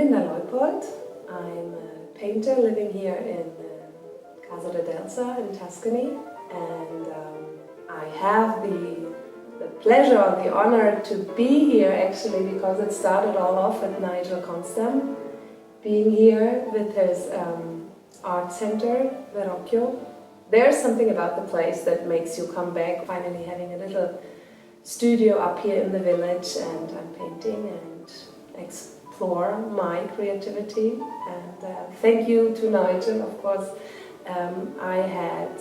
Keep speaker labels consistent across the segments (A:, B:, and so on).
A: Linda Leupold. I'm a painter living here in Casa de Delsa in Tuscany, and I have the pleasure or the honor to be here actually because it started all off with Nigel Konstam being here with his art center, Verrocchio. There's something about the place that makes you come back, finally having a little studio up here in the village, and I'm painting and explore my creativity. And thank you to Nigel, of course. I had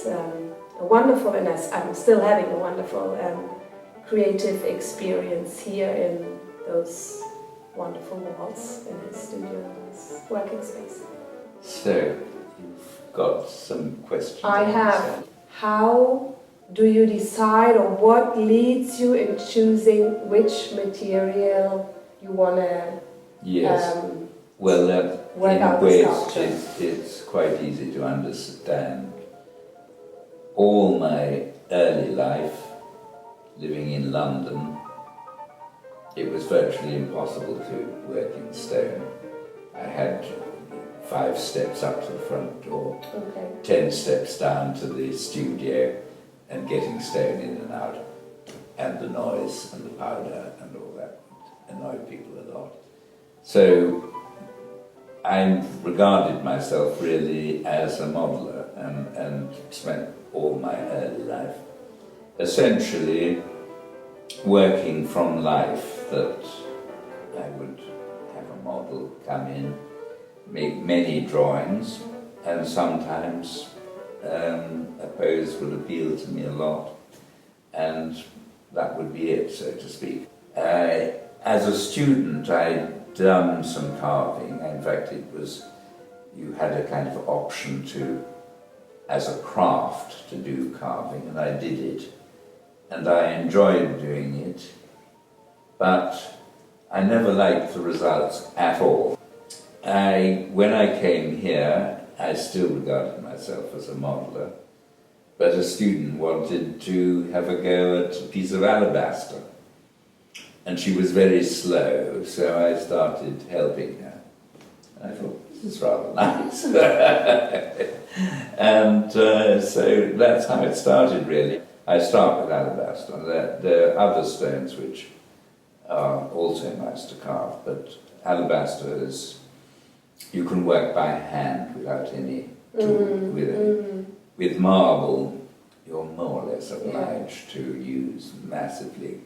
A: a wonderful, and I'm still having a wonderful creative experience here in those wonderful walls in his studio, in his working space.
B: So, you've got some questions?
A: I have. How do you decide, or what leads you in choosing which material you want to
B: well,
A: work out the sculpture?
B: It's quite easy to understand. All my early life, living in London, it was virtually impossible to work in stone. I had 5 steps up to the front door, 10 steps down to the studio, and getting stone in and out, and the noise and the powder and all that annoyed people a lot. So I regarded myself really as a modeler and spent all my early life essentially working from life, that I would have a model come in, make many drawings, and sometimes a pose would appeal to me a lot, and that would be it, so to speak. As a student, I'd done some carving. In fact, you had a kind of option to, as a craft, to do carving, and I did it. And I enjoyed doing it, but I never liked the results at all. When I came here, I still regarded myself as a modeler, but a student wanted to have a go at a piece of alabaster. And she was very slow, so I started helping her. And I thought, this is rather nice. And so that's how it started, really. I start with alabaster. There are other stones which are also nice to carve, but alabaster is, you can work by hand without any tool with it. With marble, you're more or less obliged to use massively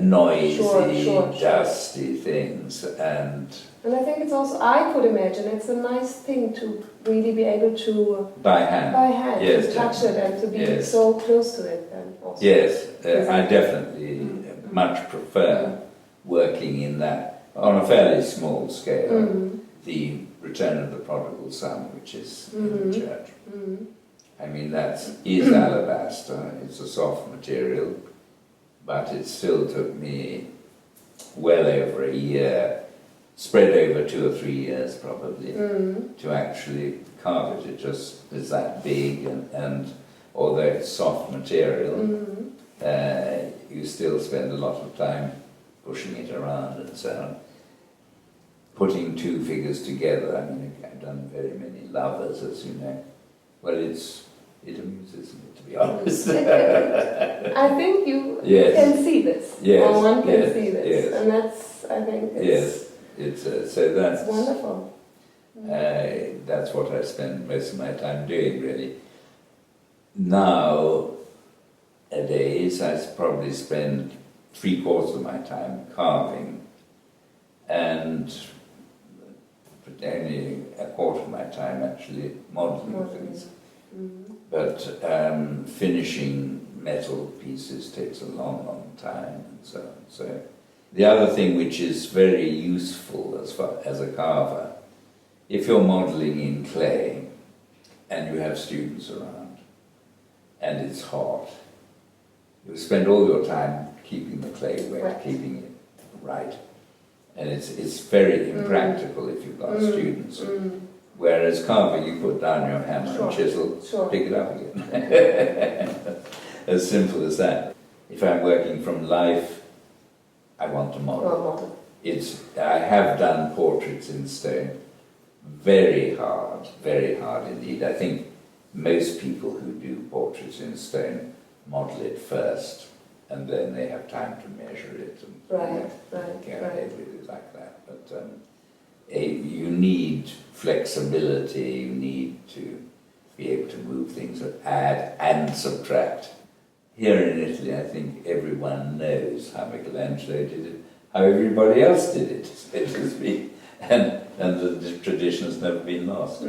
B: noisy, dusty things, and
A: I think it's also, I could imagine, it's a nice thing to really be able to
B: by hand,
A: yes, to touch it and to be so close to it. And also
B: I definitely much prefer working in that on a fairly small scale. The Return of the Prodigal Son, which is in the church. I mean, that is alabaster. It's a soft material, but it still took me well over a year, spread over 2 or 3 years probably, to actually carve it. It just is that big, and although it's soft material, you still spend a lot of time pushing it around and so on. Putting 2 figures together, I mean, I've done very many lovers, as you know. Well, it amuses me, to be honest.
A: I think you can see this. Or one can see this. And that's, I think, it's wonderful.
B: That's what I spend most of my time doing, really. Nowadays, I probably spend 3/4 of my time carving, and only 1/4 of my time actually modeling things. But finishing metal pieces takes a long, long time, and so on. So the other thing which is very useful as a carver, if you're modeling in clay and you have students around and it's hot, you spend all your time keeping the clay wet, keeping it right. And it's very impractical if you've got students. Whereas carving, you put down your hammer and chisel, pick it up again. As simple as that. If I'm working from life, I want to model. I have done portraits in stone. Very hard indeed. I think most people who do portraits in stone model it first, and then they have time to measure it and go ahead with it like that. But you need flexibility, you need to be able to move things, add and subtract. Here in Italy, I think everyone knows how Michelangelo did it, how everybody else did it, so to speak, and the tradition has never been lost.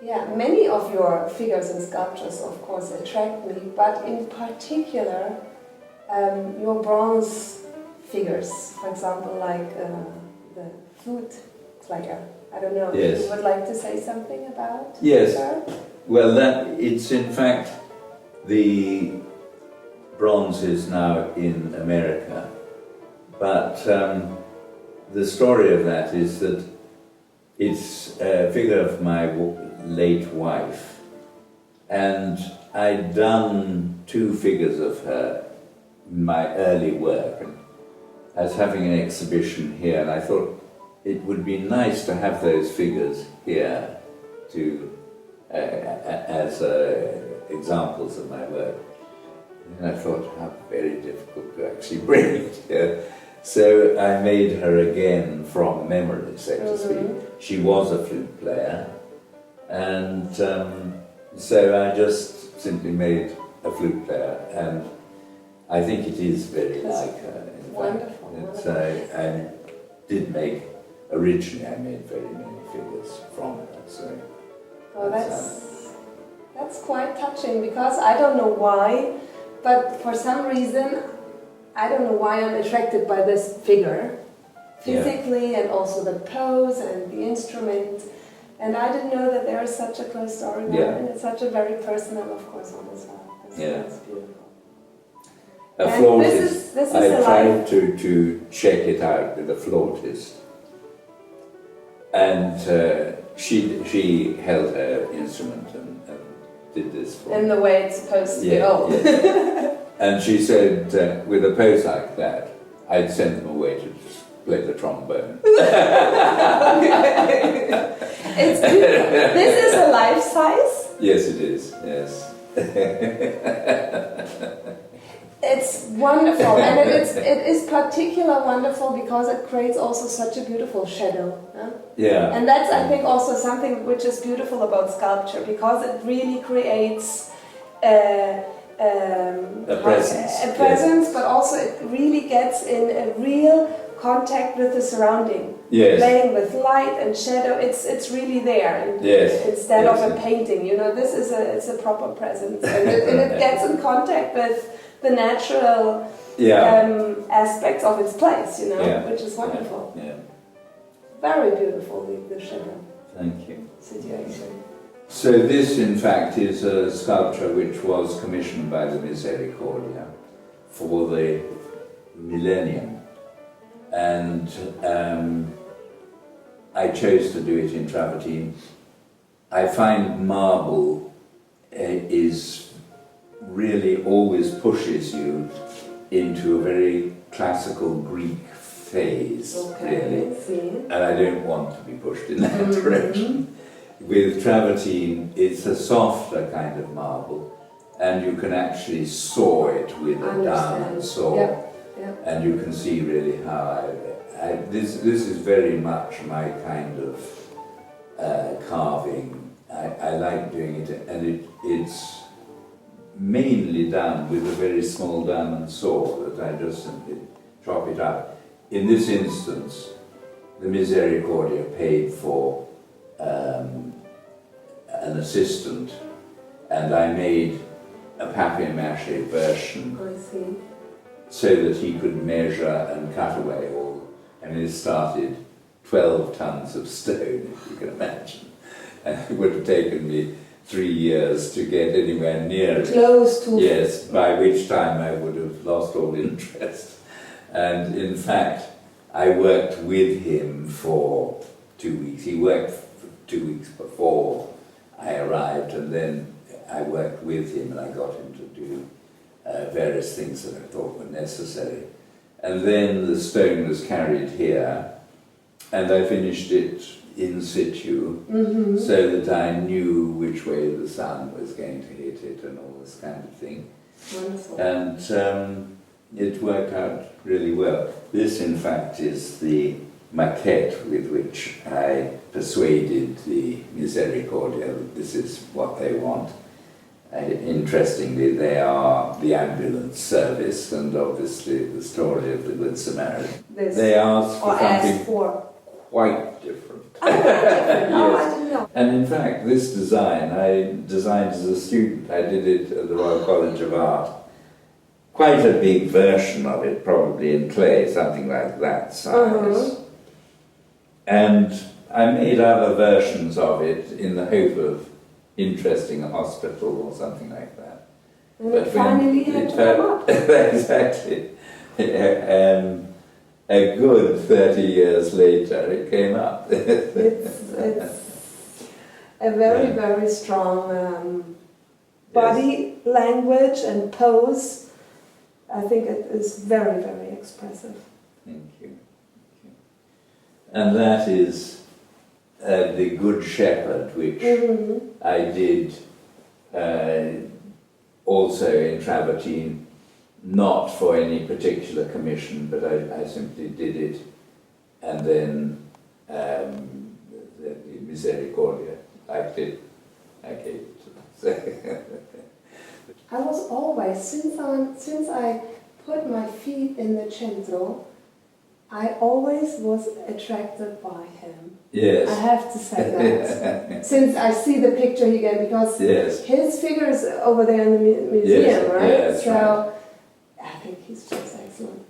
A: Yeah, many of your figures and sculptures, of course, attract me, but in particular, your bronze figures, for example, like the flute player. I don't know if you would like to say something about her?
B: Well, it's in fact, the bronze is now in America, but the story of that is that it's a figure of my late wife, and I'd done 2 figures of her in my early work, and I was having an exhibition here, and I thought it would be nice to have those figures here to as examples of my work. And I thought how very difficult to actually bring it here. So I made her again from memory, so to speak. She was a flute player, and so I just simply made a flute player, and I think it is very like her.
A: Wonderful.
B: I did make, originally I made very many figures from her. So
A: that's quite touching, because I don't know why, but for some reason, I don't know why I'm attracted by this figure, physically, and also the pose and the instrument. And I didn't know that there is such a close story there, and it's such a very personal, of course, one as well. That's beautiful.
B: A flautist. I tried to check it out with a flautist, and she held her instrument and did this for me.
A: In the way it's supposed to be.
B: And she said, with a pose like that, I'd send them away to play the trombone.
A: It's beautiful. This is a life size?
B: Yes, it is, yes.
A: It's wonderful, and it is particularly wonderful because it creates also such a beautiful shadow.
B: Yeah.
A: And that's, I think, also something which is beautiful about sculpture, because it really creates a presence, but also it really gets in a real contact with the surrounding.
B: Yes.
A: Playing with light and shadow, it's really there. And instead of a painting, this is a proper presence, and it gets in contact with the natural aspects of its place, which is wonderful.
B: Yeah.
A: Very beautiful, the shadow.
B: Thank you.
A: Situation.
B: So this, in fact, is a sculpture which was commissioned by the Misericordia for the millennium, and I chose to do it in travertine. I find marble is really always pushes you into a very classical Greek phase, really, and I don't want to be pushed in that direction. With travertine, it's a softer kind of marble, and you can actually saw it with a diamond saw, and you can see really how this is very much my kind of carving. I like doing it, and it's mainly done with a very small diamond saw that I just simply chop it up. In this instance, the Misericordia paid for an assistant, and I made a papier-mâché version so that he could measure and cut away all. I mean, it started 12 tons of stone, if you can imagine. And it would have taken me 3 years to get anywhere near it.
A: Close to.
B: Yes, by which time I would have lost all interest. And in fact, I worked with him for 2 weeks. He worked for 2 weeks before I arrived, and then I worked with him, and I got him to do various things that I thought were necessary. And then the stone was carried here, and I finished it in situ, so that I knew which way the sun was going to hit it and all this kind of thing.
A: Wonderful.
B: And it worked out really well. This, in fact, is the maquette with which I persuaded the Misericordia that this is what they want. Interestingly, they are the ambulance service, and obviously the story of the Good Samaritan. They asked for something quite different.
A: Oh, different. Oh, I didn't know.
B: And in fact, this design I designed as a student. I did it at the Royal College of Art. Quite a big version of it, probably in clay, something like that size. And I made other versions of it in the hope of interesting a hospital or something like that.
A: And it finally had to come up.
B: Exactly. A good 30 years later, it came up.
A: It's a very, very strong body language and pose. I think it is very, very expressive.
B: Thank you. And that is the Good Shepherd, which I did also in travertine, not for any particular commission, but I simply did it, and then the Misericordia liked it. I gave it to them.
A: I was always, since I put my feet in the centro, I always was attracted by him.
B: Yes.
A: I have to say that. Since I see the picture he gave, because his figure is over there in the museum, right?
B: Yes,
A: so
B: right.
A: I think he's just excellent.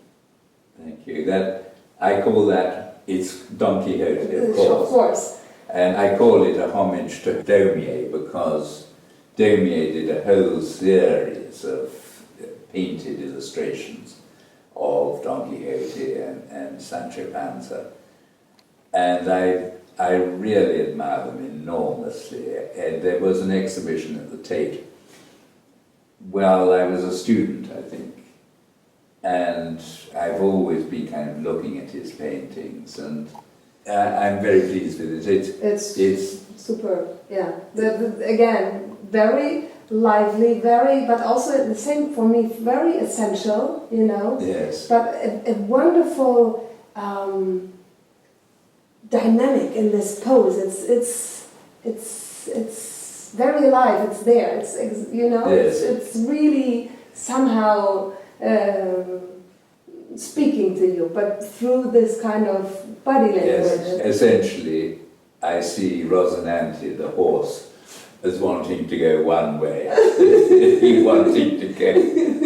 B: Thank you. That I call that, it's Don Quixote, of course.
A: Of course.
B: And I call it a homage to Daumier, because Daumier did a whole series of painted illustrations of Don Quixote and Sancho Panza. And I really admire them enormously. And there was an exhibition at the Tate while I was a student, I think. And I've always been kind of looking at his paintings, and I'm very pleased with it. It's superb, yeah.
A: Again, very lively, but also at the same, for me, very essential, you know.
B: Yes.
A: But a wonderful dynamic in this pose. It's very alive. It's there. It's you know.
B: Yes.
A: It's really somehow speaking to you, but through this kind of body language.
B: Yes. Essentially, I see Rosinante, the horse, as wanting to go one way, he wanting to go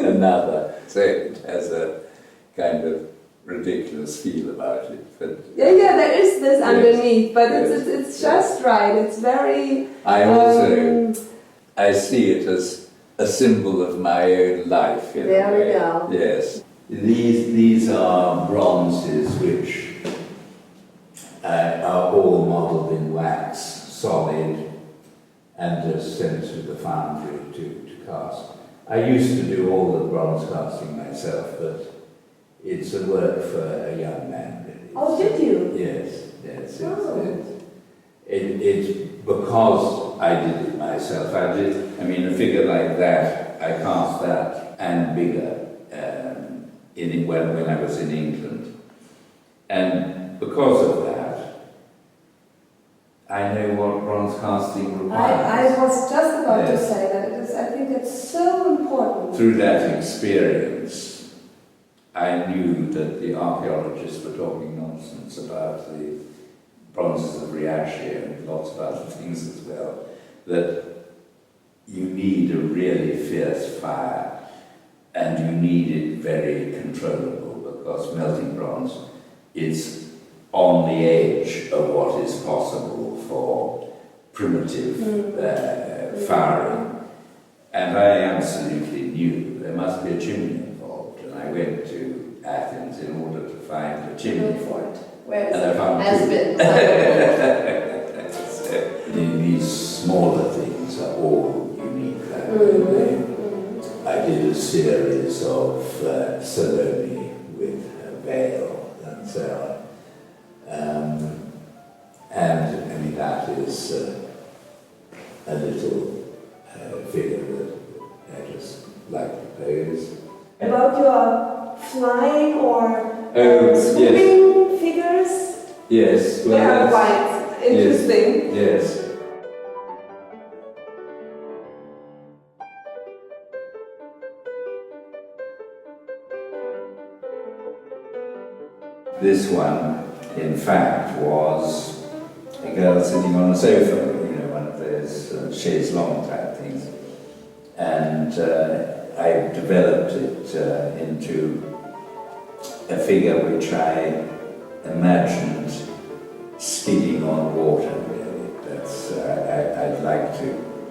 B: another. So it has a kind of ridiculous feel about it. But
A: yeah, there is this underneath, but it's just right. It's very.
B: I also I see it as a symbol of my own life. In
A: there
B: a way.
A: We go.
B: Yes, these are bronzes which are all modelled in wax, solid, and just sent to the foundry to cast. I used to do all the bronze casting myself, but it's a work for a young man, really.
A: Oh, did you?
B: Yes. It's because I did it myself. I mean, a figure like that, I cast that and bigger when I was in England. And because of that, I know what bronze casting requires.
A: I was just about to say that. I think it's so important.
B: Through that experience, I knew that the archaeologists were talking nonsense about the bronzes of Verrocchio and lots of other things as well, that you need a really fierce fire and you need it very controllable, because melting bronze is on the edge of what is possible for primitive firing. And I absolutely knew there must be a chimney involved, and I went to Athens in order to find a chimney for it.
A: Where
B: and I found
A: has been.
B: These smaller things are all unique. I did a series of Salome with veil and so on. And I mean, that is a little figure that I just like to pose.
A: About your flying or
B: Yes.
A: figures?
B: Yes.
A: Well, they are quite interesting.
B: Yes. This one, in fact, was a girl sitting on a sofa, you know, one of those chaise longue type things. And I developed it into a figure which I imagined skidding on water, really. That's, I'd like to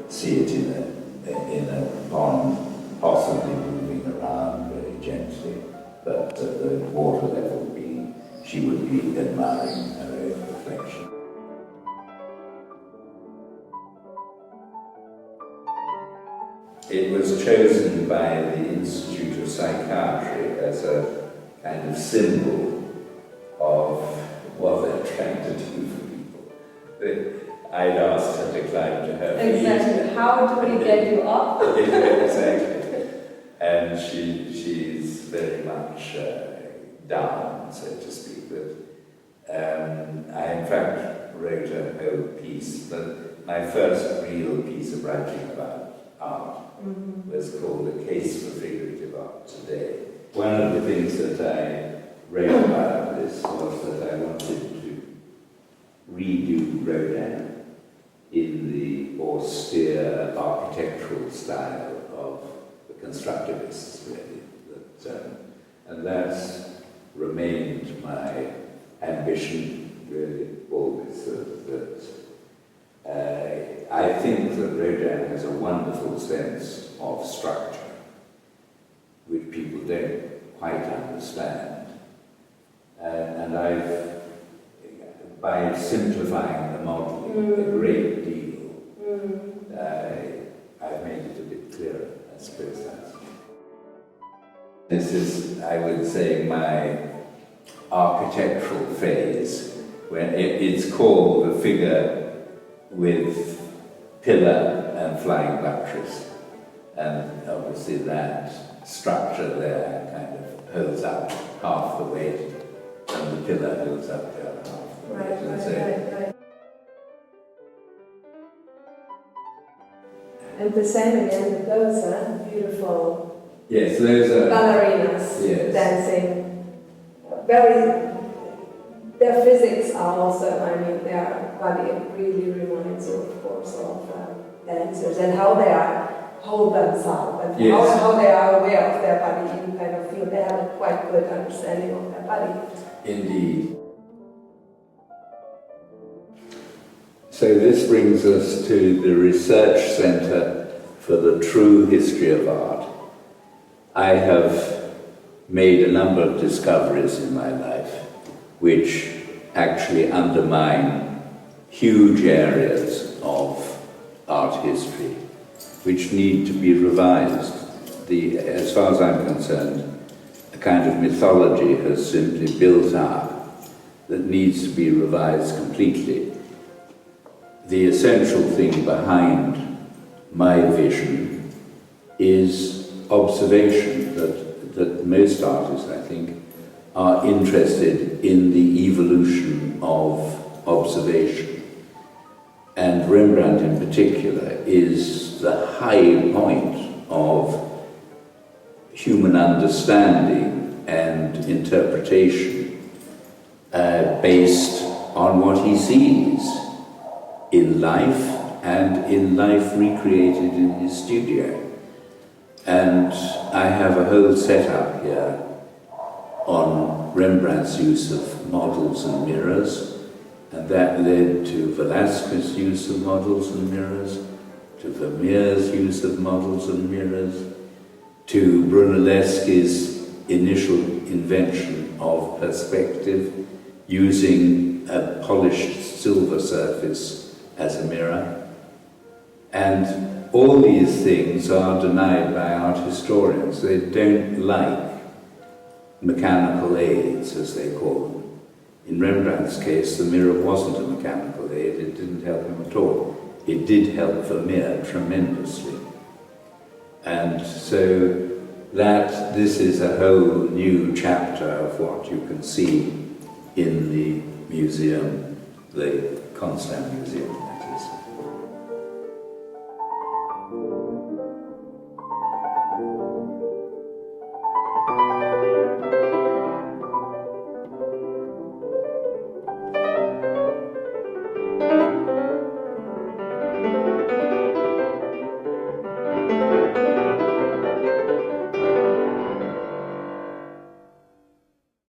B: see it in a pond, possibly moving around very gently, but the water level being, she would be admiring her own reflection. It was chosen by the Institute of Psychiatry as a kind of symbol of what they're trying to do for people. I'd asked her to climb to her feet.
A: Exactly. How do we get you up?
B: Exactly. And she's very much down, so to speak. But I, in fact, wrote a whole piece, but my first real piece of writing about art was called A Case for Figurative Art Today. One of the things that I wrote about this was that I wanted to redo Rodin in the austere architectural style of the constructivists, really. And that's remained my ambition, really, always. I think that Rodin has a wonderful sense of structure, which people don't quite understand. And by simplifying the modeling a great deal, I've made it a bit clearer, I suppose that's. This is, I would say, my architectural phase, when it's called the figure with pillar and flying buttress. And obviously that structure there kind of holds up half the weight, and the pillar holds up the other half the weight.
A: Right. And the same again with those beautiful
B: yes, those are
A: ballerinas dancing. Their physics are also, I mean, their body really reminds you, of course, of dancers and how they hold themselves and how they are aware of their body. You kind of feel they have a quite good understanding of their body.
B: Indeed. So this brings us to the Research Centre for the True History of Art. I have made a number of discoveries in my life which actually undermine huge areas of art history, which need to be revised. As far as I'm concerned, a kind of mythology has simply built up that needs to be revised completely. The essential thing behind my vision is observation, that most artists, I think, are interested in the evolution of observation. And Rembrandt in particular is the high point of human understanding and interpretation based on what he sees in life and in life recreated in his studio. And I have a whole setup here on Rembrandt's use of models and mirrors, and that led to Velázquez's use of models and mirrors, to Vermeer's use of models and mirrors, to Brunelleschi's initial invention of perspective using a polished silver surface as a mirror. And all these things are denied by art historians. They don't like mechanical aids, as they call them. In Rembrandt's case, the mirror wasn't a mechanical aid, it didn't help him at all. It did help Vermeer tremendously. And so that this is a whole new chapter of what you can see in the museum, the Konstam Museum.